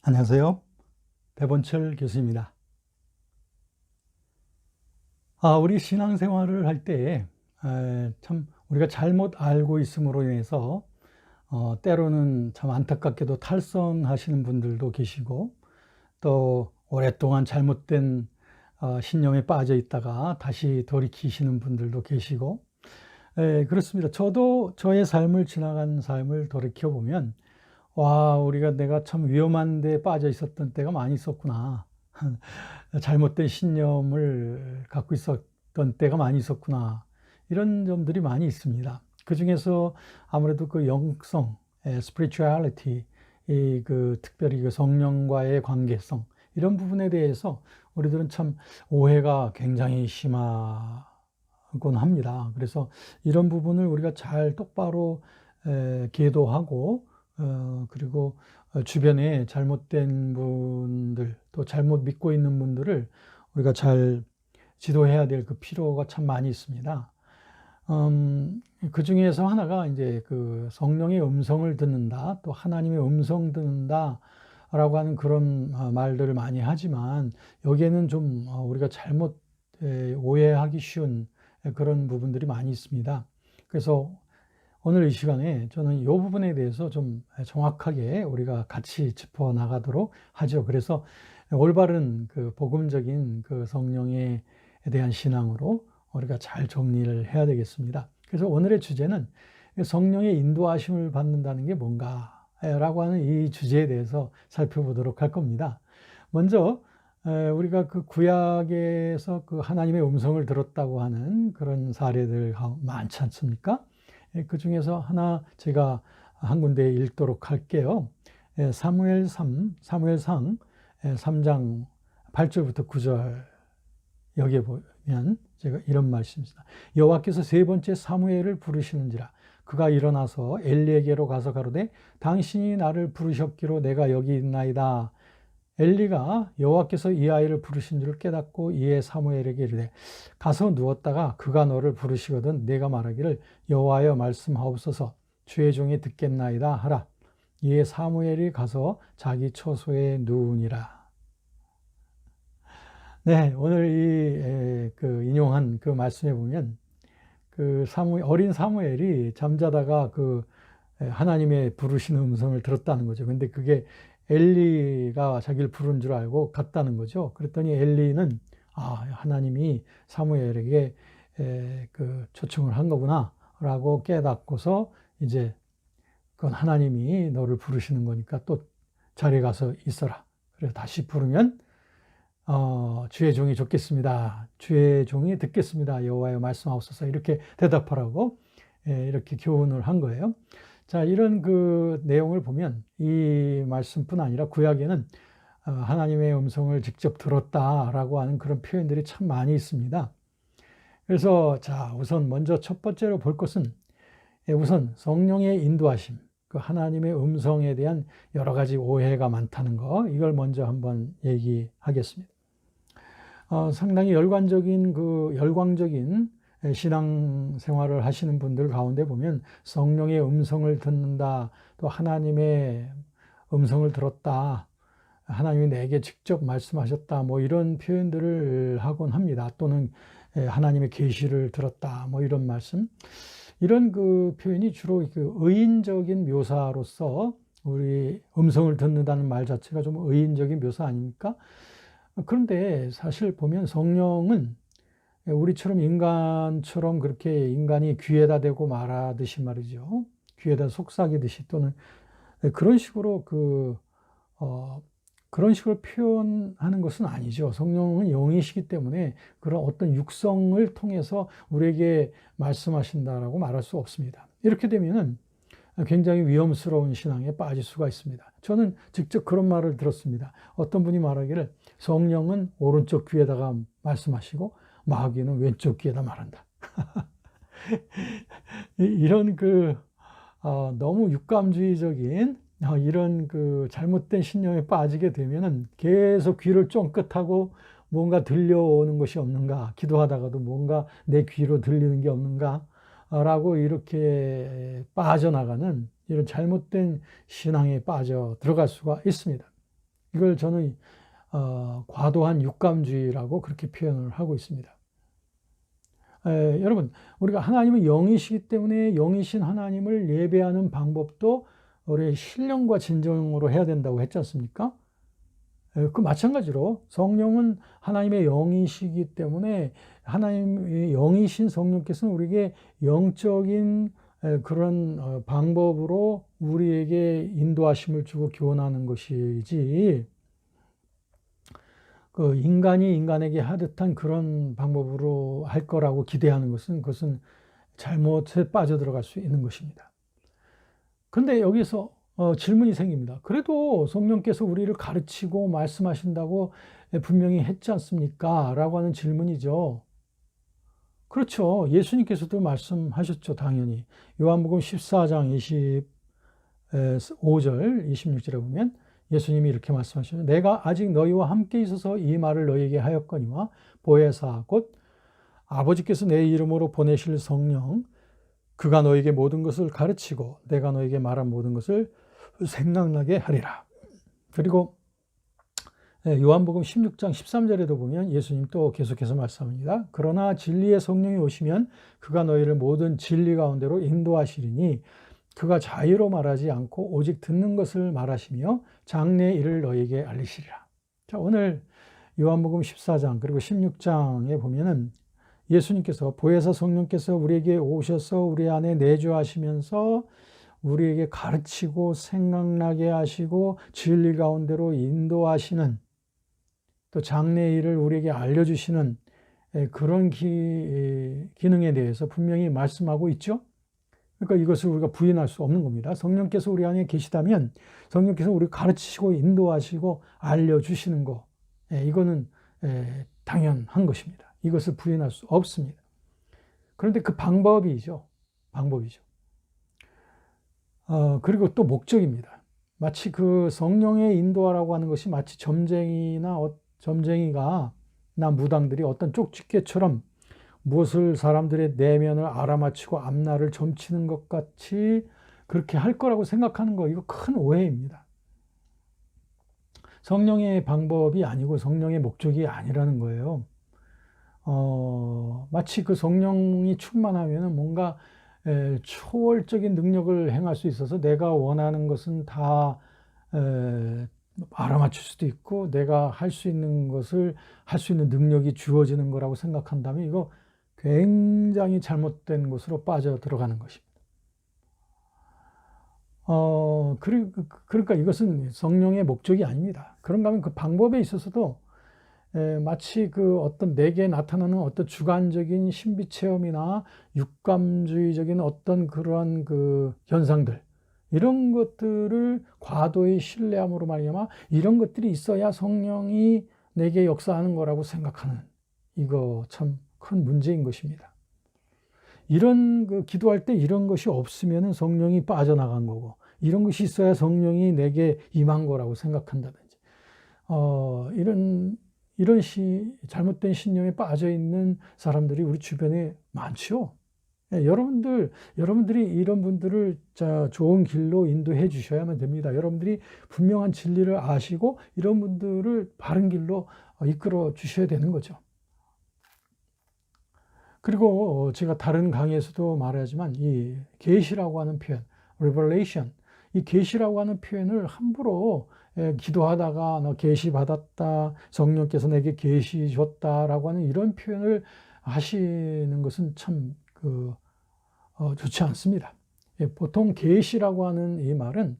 안녕하세요. 배본철 교수입니다. 우리 신앙생활을 할 때, 참, 우리가 잘못 알고 있음으로 인해서, 때로는 참 안타깝게도 탈선하시는 분들도 계시고, 또 오랫동안 잘못된 신념에 빠져 있다가 다시 돌이키시는 분들도 계시고, 그렇습니다. 저도 저의 삶을 지나간 삶을 돌이켜보면, 내가 참 위험한 데 빠져 있었던 때가 많이 있었구나. 잘못된 신념을 갖고 있었던 때가 많이 있었구나. 이런 점들이 많이 있습니다. 그 중에서 아무래도 그 영성, spirituality, 특별히 그 성령과의 관계성, 이런 부분에 대해서 우리들은 참 오해가 굉장히 심하곤 합니다. 그래서 이런 부분을 우리가 잘 똑바로 계도하고, 그리고 주변에 잘못된 분들, 또 잘못 믿고 있는 분들을 우리가 잘 지도해야 될 그 필요가 참 많이 있습니다. 그 중에서 하나가 이제 그 성령의 음성을 듣는다, 또 하나님의 음성 듣는다, 라고 하는 그런 말들을 많이 하지만, 여기에는 좀 우리가 잘못 오해하기 쉬운 그런 부분들이 많이 있습니다. 그래서 오늘 이 시간에 저는 이 부분에 대해서 좀 정확하게 우리가 같이 짚어 나가도록 하죠. 그래서 올바른 그 복음적인 그 성령에 대한 신앙으로 우리가 잘 정리를 해야 되겠습니다. 그래서 오늘의 주제는 성령의 인도하심을 받는다는 게 뭔가라고 하는 이 주제에 대해서 살펴보도록 할 겁니다. 먼저 우리가 그 구약에서 그 하나님의 음성을 들었다고 하는 그런 사례들 많지 않습니까? 그 중에서 하나 제가 한 군데 읽도록 할게요. 사무엘상 3장 8절부터 9절, 여기에 보면 제가 이런 말씀입니다. 여호와께서 세 번째 사무엘을 부르시는지라. 그가 일어나서 엘리에게로 가서 가로되 당신이 나를 부르셨기로 내가 여기 있나이다. 엘리가 여호와께서 이 아이를 부르신 줄을 깨닫고 이에 사무엘에게 이르되 가서 누웠다가 그가 너를 부르시거든 내가 말하기를 여호와여 말씀하옵소서 주의 종이 듣겠나이다 하라. 이에 사무엘이 가서 자기 처소에 누우니라. 네, 오늘 그 인용한 그 말씀에 보면 그 어린 사무엘이 잠자다가 그 하나님의 부르시는 음성을 들었다는 거죠. 근데 그게 엘리가 자기를 부른 줄 알고 갔다는 거죠. 그랬더니 엘리는 하나님이 사무엘에게 그 초청을 한 거구나라고 깨닫고서 이제 그건 하나님이 너를 부르시는 거니까 또 자리에 가서 있어라. 그래서 다시 부르면 주의 종이 좋겠습니다. 주의 종이 듣겠습니다. 여호와여 말씀하옵소서. 이렇게 대답하라고 이렇게 교훈을 한 거예요. 자, 이런 그 내용을 보면 이 말씀뿐 아니라 구약에는 하나님의 음성을 직접 들었다라고 하는 그런 표현들이 참 많이 있습니다. 그래서 자, 우선 먼저 첫 번째로 볼 것은 우선 성령의 인도하심, 그 하나님의 음성에 대한 여러 가지 오해가 많다는 거, 이걸 먼저 한번 얘기하겠습니다. 상당히 열광적인 신앙 생활을 하시는 분들 가운데 보면 성령의 음성을 듣는다, 또 하나님의 음성을 들었다, 하나님이 내게 직접 말씀하셨다, 뭐 이런 표현들을 하곤 합니다. 또는 하나님의 계시를 들었다, 뭐 이런 말씀. 이런 그 표현이 주로 그 의인적인 묘사로서, 우리 음성을 듣는다는 말 자체가 좀 의인적인 묘사 아닙니까? 그런데 사실 보면 성령은 우리처럼 인간처럼 그렇게 인간이 귀에다 대고 말하듯이 말이죠. 귀에다 속삭이듯이 또는 그런 식으로 그런 식으로 표현하는 것은 아니죠. 성령은 영이시기 때문에 그런 어떤 육성을 통해서 우리에게 말씀하신다라고 말할 수 없습니다. 이렇게 되면은 굉장히 위험스러운 신앙에 빠질 수가 있습니다. 저는 직접 그런 말을 들었습니다. 어떤 분이 말하기를 성령은 오른쪽 귀에다가 말씀하시고 마귀는 왼쪽 귀에다 말한다. 이런 너무 육감주의적인 이런 그 잘못된 신념에 빠지게 되면은 계속 귀를 쫑긋하고 뭔가 들려오는 것이 없는가, 기도하다가도 뭔가 내 귀로 들리는 게 없는가, 라고 이렇게 빠져나가는 이런 잘못된 신앙에 빠져 들어갈 수가 있습니다. 이걸 저는 과도한 육감주의라고 그렇게 표현을 하고 있습니다. 여러분, 우리가 하나님은 영이시기 때문에 영이신 하나님을 예배하는 방법도 우리의 신령과 진정으로 해야 된다고 했지 않습니까? 그 마찬가지로 성령은 하나님의 영이시기 때문에 하나님의 영이신 성령께서는 우리에게 영적인 그런 방법으로 우리에게 인도하심을 주고 교훈하는 것이지, 그 인간이 인간에게 하듯한 그런 방법으로 할 거라고 기대하는 것은, 그것은 잘못에 빠져들어갈 수 있는 것입니다. 그런데 여기서 질문이 생깁니다. 그래도 성령께서 우리를 가르치고 말씀하신다고 분명히 했지 않습니까? 라고 하는 질문이죠. 그렇죠. 예수님께서도 말씀하셨죠. 당연히. 요한복음 14장 25절, 26절에 보면 예수님이 이렇게 말씀하시죠. 내가 아직 너희와 함께 있어서 이 말을 너희에게 하였거니와 보혜사 곧 아버지께서 내 이름으로 보내실 성령, 그가 너에게 모든 것을 가르치고 내가 너에게 말한 모든 것을 생각나게 하리라. 그리고 요한복음 16장 13절에도 보면 예수님 또 계속해서 말씀합니다. 그러나 진리의 성령이 오시면 그가 너희를 모든 진리 가운데로 인도하시리니 그가 자유로 말하지 않고 오직 듣는 것을 말하시며 장래의 일을 너희에게 알리시리라. 자, 오늘 요한복음 14장 그리고 16장에 보면은 예수님께서 보혜사 성령께서 우리에게 오셔서 우리 안에 내주하시면서 우리에게 가르치고 생각나게 하시고 진리 가운데로 인도하시는, 또 장래의 일을 우리에게 알려주시는 그런 기능에 대해서 분명히 말씀하고 있죠. 그러니까 이것을 우리가 부인할 수 없는 겁니다. 성령께서 우리 안에 계시다면 성령께서 우리를 가르치시고 인도하시고 알려주시는 거, 이거는 당연한 것입니다. 이것을 부인할 수 없습니다. 그런데 그 방법이죠. 그리고 또 목적입니다. 마치 그 성령의 인도하라고 하는 것이 마치 점쟁이가 나 무당들이 어떤 쪽집게처럼 무엇을 사람들의 내면을 알아맞히고 앞날을 점치는 것 같이 그렇게 할 거라고 생각하는 거, 이거 큰 오해입니다. 성령의 방법이 아니고 성령의 목적이 아니라는 거예요. 마치 그 성령이 충만하면 뭔가 초월적인 능력을 행할 수 있어서 내가 원하는 것은 다 알아맞힐 수도 있고 내가 할 수 있는 것을 할 수 있는 능력이 주어지는 거라고 생각한다면 이거 굉장히 잘못된 곳으로 빠져 들어가는 것입니다. 그러니까 이것은 성령의 목적이 아닙니다. 그런가 하면 그 방법에 있어서도 마치 그 어떤 내게 나타나는 어떤 주관적인 신비 체험이나 육감주의적인 어떤 그러한 그 현상들, 이런 것들을 과도히 신뢰함으로 말미암아 이런 것들이 있어야 성령이 내게 역사하는 거라고 생각하는, 이거 참 큰 문제인 것입니다. 이런 그 기도할 때 이런 것이 없으면 성령이 빠져나간 거고, 이런 것이 있어야 성령이 내게 임한 거라고 생각한다든지, 이런 잘못된 신념에 빠져 있는 사람들이 우리 주변에 많죠. 여러분들이 이런 분들을 좋은 길로 인도해 주셔야만 됩니다. 여러분들이 분명한 진리를 아시고 이런 분들을 바른 길로 이끌어 주셔야 되는 거죠. 그리고 제가 다른 강의에서도 말하지만 이 계시라고 하는 표현, revelation, 이 계시라고 하는 표현을 함부로 기도하다가 너 계시 받았다, 성령께서 내게 계시 줬다라고 하는 이런 표현을 하시는 것은 참 좋지 않습니다. 보통 계시라고 하는 이 말은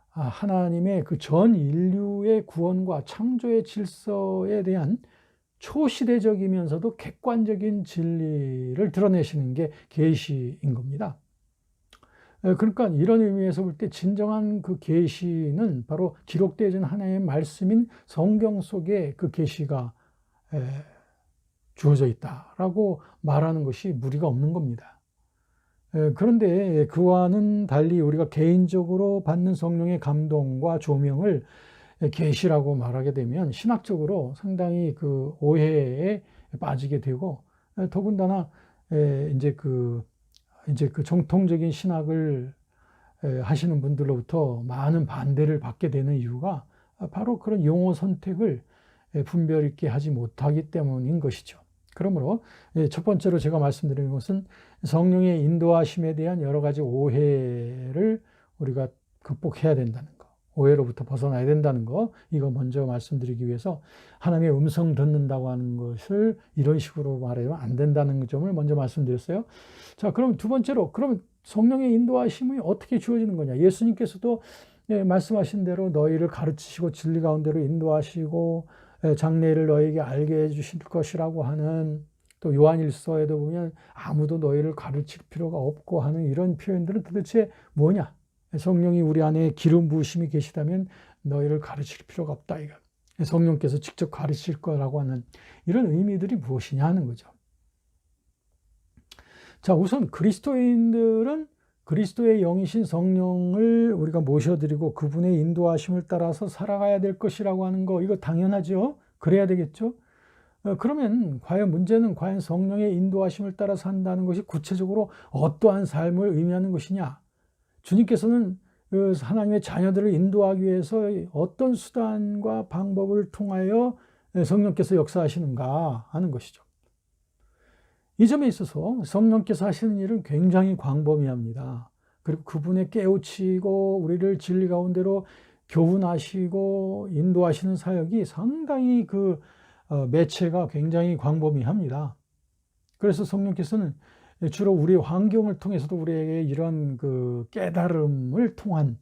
하나님의 그 전 인류의 구원과 창조의 질서에 대한 초시대적이면서도 객관적인 진리를 드러내시는 게 계시인 겁니다. 그러니까 이런 의미에서 볼 때 진정한 그 계시는 바로 기록되어진 하나님의 말씀인 성경 속에 그 계시가 주어져 있다라고 말하는 것이 무리가 없는 겁니다. 그런데 그와는 달리 우리가 개인적으로 받는 성령의 감동과 조명을 계시라고 말하게 되면 신학적으로 상당히 그 오해에 빠지게 되고, 더군다나 이제 그 정통적인 신학을 하시는 분들로부터 많은 반대를 받게 되는 이유가 바로 그런 용어 선택을 분별 있게 하지 못하기 때문인 것이죠. 그러므로 첫 번째로 제가 말씀드리는 것은 성령의 인도하심에 대한 여러 가지 오해를 우리가 극복해야 된다는 거, 오해로부터 벗어나야 된다는 거, 이거 먼저 말씀드리기 위해서 하나님의 음성 듣는다고 하는 것을 이런 식으로 말하면 안 된다는 점을 먼저 말씀드렸어요. 자, 그럼 두 번째로, 그럼 성령의 인도하심이 어떻게 주어지는 거냐? 예수님께서도 말씀하신 대로 너희를 가르치시고 진리 가운데로 인도하시고 장래를 너에게 알게 해주실 것이라고 하는, 또 요한일서에도 보면 아무도 너희를 가르칠 필요가 없고 하는 이런 표현들은 도대체 뭐냐? 성령이 우리 안에 기름 부으심이 계시다면 너희를 가르칠 필요가 없다, 이거. 성령께서 직접 가르칠 거라고 하는 이런 의미들이 무엇이냐 하는 거죠. 자, 우선 그리스도인들은 그리스도의 영이신 성령을 우리가 모셔드리고 그분의 인도하심을 따라서 살아가야 될 것이라고 하는 거, 이거 당연하죠. 그래야 되겠죠. 그러면 문제는 과연 성령의 인도하심을 따라 산다는 것이 구체적으로 어떠한 삶을 의미하는 것이냐. 주님께서는 하나님의 자녀들을 인도하기 위해서 어떤 수단과 방법을 통하여 성령께서 역사하시는가 하는 것이죠. 이 점에 있어서 성령께서 하시는 일은 굉장히 광범위합니다. 그리고 그분의 깨우치고 우리를 진리 가운데로 교훈하시고 인도하시는 사역이 상당히 매체가 굉장히 광범위합니다. 그래서 성령께서는 주로 우리 환경을 통해서도 우리에게 이런 깨달음을 통한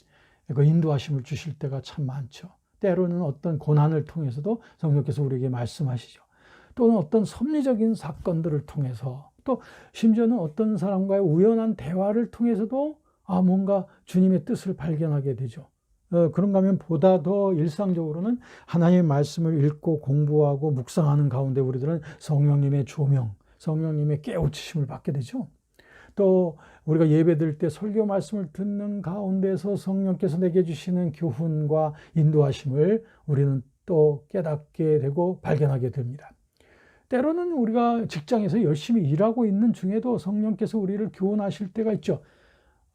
인도하심을 주실 때가 참 많죠. 때로는 어떤 고난을 통해서도 성령께서 우리에게 말씀하시죠. 또는 어떤 섭리적인 사건들을 통해서, 또 심지어는 어떤 사람과의 우연한 대화를 통해서도 뭔가 주님의 뜻을 발견하게 되죠. 그런가 하면 보다 더 일상적으로는 하나님의 말씀을 읽고 공부하고 묵상하는 가운데 우리들은 성령님의 조명, 성령님의 깨우치심을 받게 되죠. 또 우리가 예배드릴 때 설교 말씀을 듣는 가운데서 성령께서 내게 주시는 교훈과 인도하심을 우리는 또 깨닫게 되고 발견하게 됩니다. 때로는 우리가 직장에서 열심히 일하고 있는 중에도 성령께서 우리를 교훈하실 때가 있죠.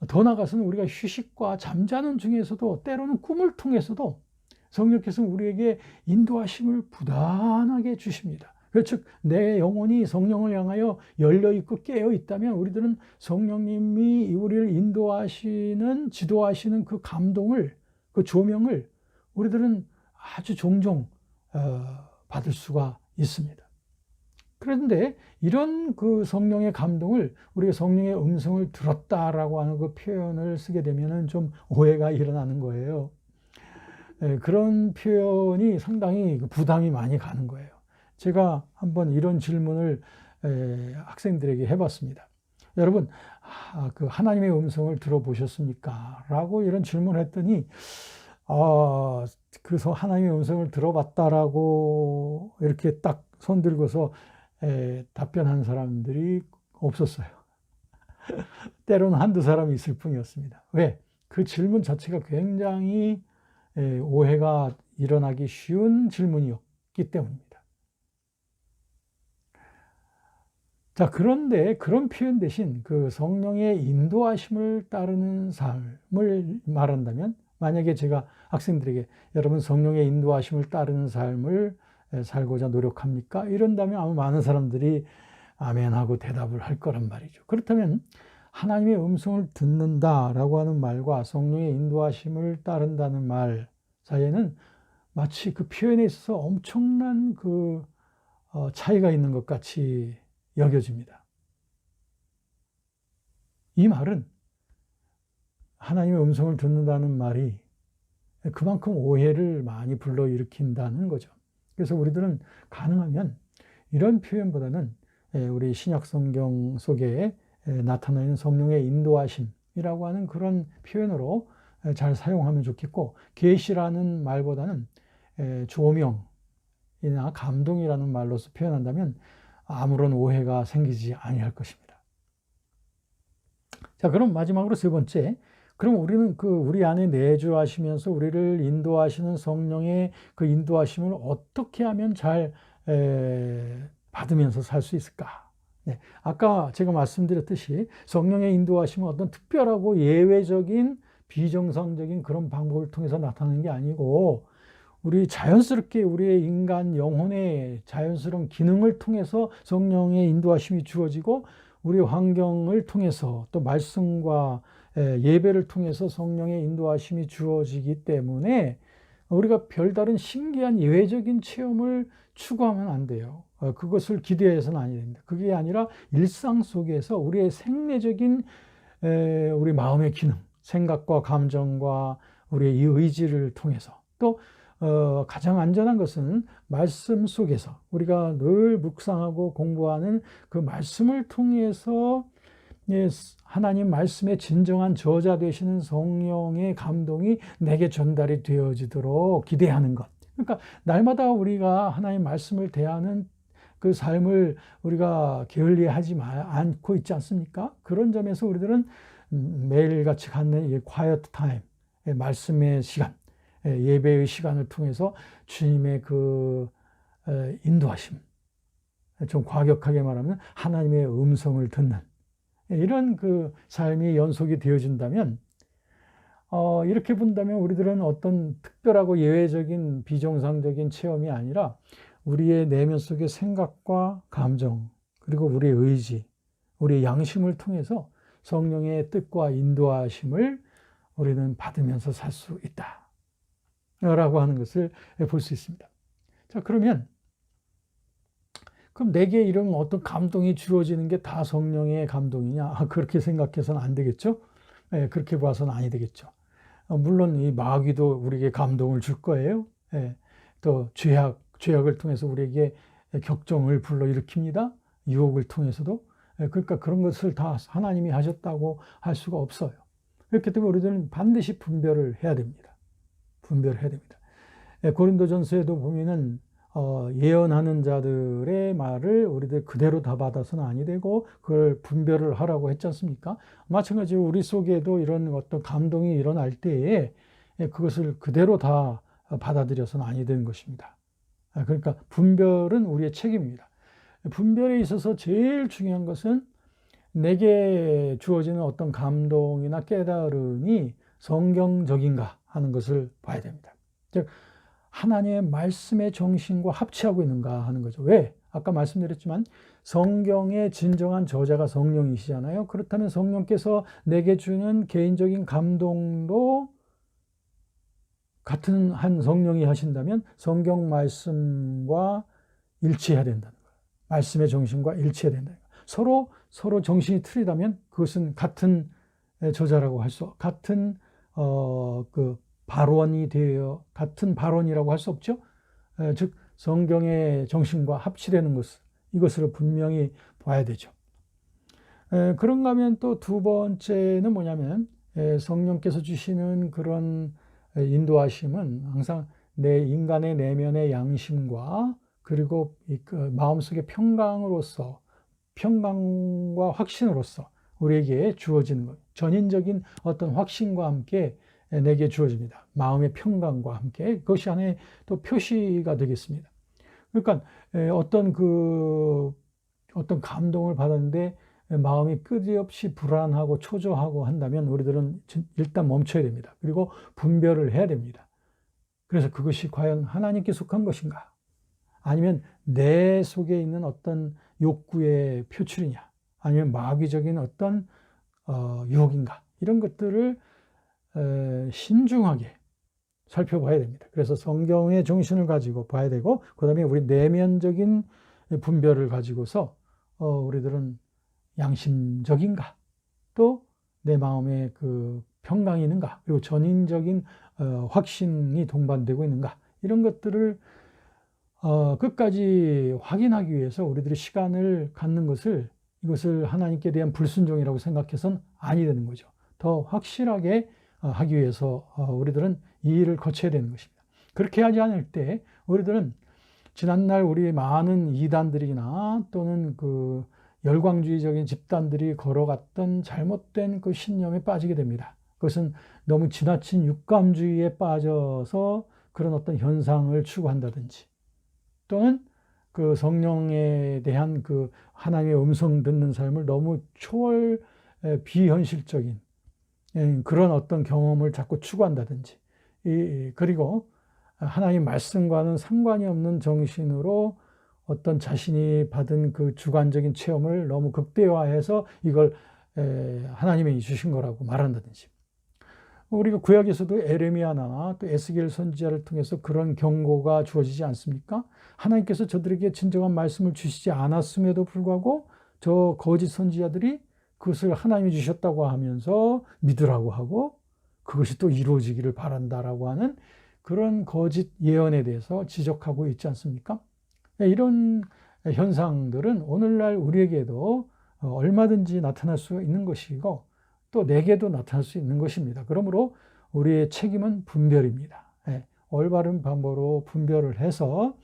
더 나아가서는 우리가 휴식과 잠자는 중에서도 때로는 꿈을 통해서도 성령께서 우리에게 인도하심을 부단하게 주십니다. 즉 내 영혼이 성령을 향하여 열려있고 깨어있다면 우리들은 성령님이 우리를 인도하시는, 지도하시는 그 감동을, 그 조명을 우리들은 아주 종종 받을 수가 있습니다. 그런데 이런 성령의 감동을 우리가 성령의 음성을 들었다라고 하는 그 표현을 쓰게 되면은 좀 오해가 일어나는 거예요. 그런 표현이 상당히 부담이 많이 가는 거예요. 제가 한번 이런 질문을 학생들에게 해봤습니다. 여러분, 하나님의 음성을 들어보셨습니까? 라고 이런 질문을 했더니, 그래서 하나님의 음성을 들어봤다라고 이렇게 딱 손 들고서 답변한 사람들이 없었어요. 때로는 한두 사람이 있을 뿐이었습니다. 왜? 그 질문 자체가 굉장히 오해가 일어나기 쉬운 질문이었기 때문입니다. 자, 그런데 그런 표현 대신 성령의 인도하심을 따르는 삶을 말한다면, 만약에 제가 학생들에게 여러분 성령의 인도하심을 따르는 삶을 살고자 노력합니까? 이런다면 아마 많은 사람들이 아멘하고 대답을 할 거란 말이죠. 그렇다면 하나님의 음성을 듣는다라고 하는 말과 성령의 인도하심을 따른다는 말 사이에는 마치 그 표현에 있어서 엄청난 차이가 있는 것 같이 여겨집니다. 이 말은 하나님의 음성을 듣는다는 말이 그만큼 오해를 많이 불러일으킨다는 거죠. 그래서 우리들은 가능하면 이런 표현보다는 우리 신약 성경 속에 나타나 있는 성령의 인도하심이라고 하는 그런 표현으로 잘 사용하면 좋겠고, 계시라는 말보다는 조명이나 감동이라는 말로서 표현한다면 아무런 오해가 생기지 아니할 것입니다. 자, 그럼 마지막으로 세 번째, 그럼 우리는 우리 안에 내주하시면서 우리를 인도하시는 성령의 그 인도하심을 어떻게 하면 잘 받으면서 살 수 있을까? 네, 아까 제가 말씀드렸듯이 성령의 인도하심은 어떤 특별하고 예외적인 비정상적인 그런 방법을 통해서 나타나는 게 아니고, 우리 자연스럽게 우리의 인간 영혼의 자연스러운 기능을 통해서 성령의 인도하심이 주어지고 우리 환경을 통해서 또 말씀과 예배를 통해서 성령의 인도하심이 주어지기 때문에 우리가 별다른 신기한 예외적인 체험을 추구하면 안 돼요. 그것을 기대해서는 아니 됩니다. 그게 아니라 일상 속에서 우리의 생내적인 우리 마음의 기능, 생각과 감정과 우리의 이 의지를 통해서 또 가장 안전한 것은 말씀 속에서 우리가 늘 묵상하고 공부하는 그 말씀을 통해서 하나님 말씀의 진정한 저자 되시는 성령의 감동이 내게 전달이 되어지도록 기대하는 것. 그러니까 날마다 우리가 하나님 말씀을 대하는 그 삶을 우리가 게을리하지 않고 있지 않습니까? 그런 점에서 우리들은 매일같이 갖는 이 quiet time, 말씀의 시간, 예배의 시간을 통해서 주님의 그 인도하심, 좀 과격하게 말하면 하나님의 음성을 듣는 이런 그 삶이 연속이 되어진다면 이렇게 본다면 우리들은 어떤 특별하고 예외적인 비정상적인 체험이 아니라 우리의 내면 속의 생각과 감정 그리고 우리의 의지, 우리의 양심을 통해서 성령의 뜻과 인도하심을 우리는 받으면서 살 수 있다 라고 하는 것을 볼 수 있습니다. 자, 그럼 내게 이런 어떤 감동이 주어지는 게 다 성령의 감동이냐? 그렇게 생각해서는 안 되겠죠? 그렇게 봐서는 아니 되겠죠. 물론 이 마귀도 우리에게 감동을 줄 거예요. 또 죄악을 통해서 우리에게 격정을 불러일으킵니다. 유혹을 통해서도. 그러니까 그런 것을 다 하나님이 하셨다고 할 수가 없어요. 그렇기 때문에 우리들은 반드시 분별을 해야 됩니다. 분별을 해야 됩니다. 고린도전서에도 보면은 예언하는 자들의 말을 우리들 그대로 다 받아서는 아니 되고 그걸 분별을 하라고 했지 않습니까? 마찬가지로 우리 속에도 이런 어떤 감동이 일어날 때에 그것을 그대로 다 받아들여서는 아니 되는 것입니다. 그러니까 분별은 우리의 책임입니다. 분별에 있어서 제일 중요한 것은 내게 주어지는 어떤 감동이나 깨달음이 성경적인가 하는 것을 봐야 됩니다. 즉 하나님의 말씀의 정신과 합치하고 있는가 하는 거죠. 왜? 아까 말씀드렸지만 성경의 진정한 저자가 성령이시잖아요. 그렇다면 성령께서 내게 주는 개인적인 감동도 같은 한 성령이 하신다면 성경 말씀과 일치해야 된다는 거예요. 말씀의 정신과 일치해야 된다는 거예요. 서로 정신이 틀리다면 그것은 같은 저자라고 할 수, 같은 그 발원이 되어 같은 발원이라고 할 수 없죠. 즉 성경의 정신과 합치되는 것을 이것으로 분명히 봐야 되죠. 그런가 하면 또 두 번째는 뭐냐면 성령께서 주시는 그런 인도하심은 항상 내 인간의 내면의 양심과 그리고 그 마음속의 평강과 확신으로서 우리에게 주어지는 것, 전인적인 어떤 확신과 함께 내게 주어집니다. 마음의 평강과 함께 그것이 하나의 또 표시가 되겠습니다. 그러니까 어떤 감동을 받았는데 마음이 끝없이 불안하고 초조하고 한다면 우리들은 일단 멈춰야 됩니다. 그리고 분별을 해야 됩니다. 그래서 그것이 과연 하나님께 속한 것인가? 아니면 내 속에 있는 어떤 욕구의 표출이냐? 아니면 마귀적인 어떤 유혹인가? 이런 것들을 신중하게 살펴봐야 됩니다. 그래서 성경의 정신을 가지고 봐야 되고 그 다음에 우리 내면적인 분별을 가지고서 우리들은 양심적인가 또 내 마음에 그 평강이 있는가 그리고 전인적인 확신이 동반되고 있는가 이런 것들을 끝까지 확인하기 위해서 우리들이 시간을 갖는 이것을 하나님께 대한 불순종이라고 생각해서는 아니 되는 거죠. 더 확실하게 하기 위해서 우리들은 이 일을 거쳐야 되는 것입니다. 그렇게 하지 않을 때 우리들은 지난날 우리 많은 이단들이나 또는 그 열광주의적인 집단들이 걸어갔던 잘못된 그 신념에 빠지게 됩니다. 그것은 너무 지나친 육감주의에 빠져서 그런 어떤 현상을 추구한다든지 또는 그 성령에 대한 그 하나님의 음성 듣는 삶을 너무 비현실적인 그런 어떤 경험을 자꾸 추구한다든지 그리고 하나님 말씀과는 상관이 없는 정신으로 어떤 자신이 받은 그 주관적인 체험을 너무 극대화해서 이걸 하나님이 주신 거라고 말한다든지, 우리가 구약에서도 에레미야나 또 에스겔 선지자를 통해서 그런 경고가 주어지지 않습니까? 하나님께서 저들에게 진정한 말씀을 주시지 않았음에도 불구하고 저 거짓 선지자들이 그것을 하나님이 주셨다고 하면서 믿으라고 하고 그것이 또 이루어지기를 바란다라고 하는 그런 거짓 예언에 대해서 지적하고 있지 않습니까? 이런 현상들은 오늘날 우리에게도 얼마든지 나타날 수 있는 것이고 또 내게도 나타날 수 있는 것입니다. 그러므로 우리의 책임은 분별입니다. 올바른 방법으로 분별을 해서,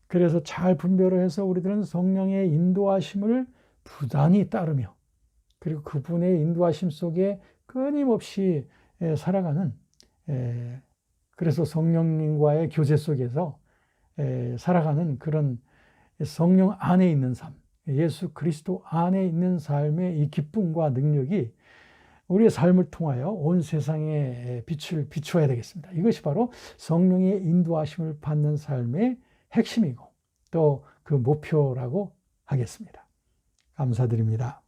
그래서 잘 분별을 해서 우리들은 성령의 인도하심을 부단히 따르며 그리고 그분의 인도하심 속에 끊임없이 살아가는, 그래서 성령님과의 교제 속에서 살아가는 그런 성령 안에 있는 삶, 예수 그리스도 안에 있는 삶의 이 기쁨과 능력이 우리의 삶을 통하여 온 세상에 빛을 비추어야 되겠습니다. 이것이 바로 성령의 인도하심을 받는 삶의 핵심이고 또 그 목표라고 하겠습니다. 감사드립니다.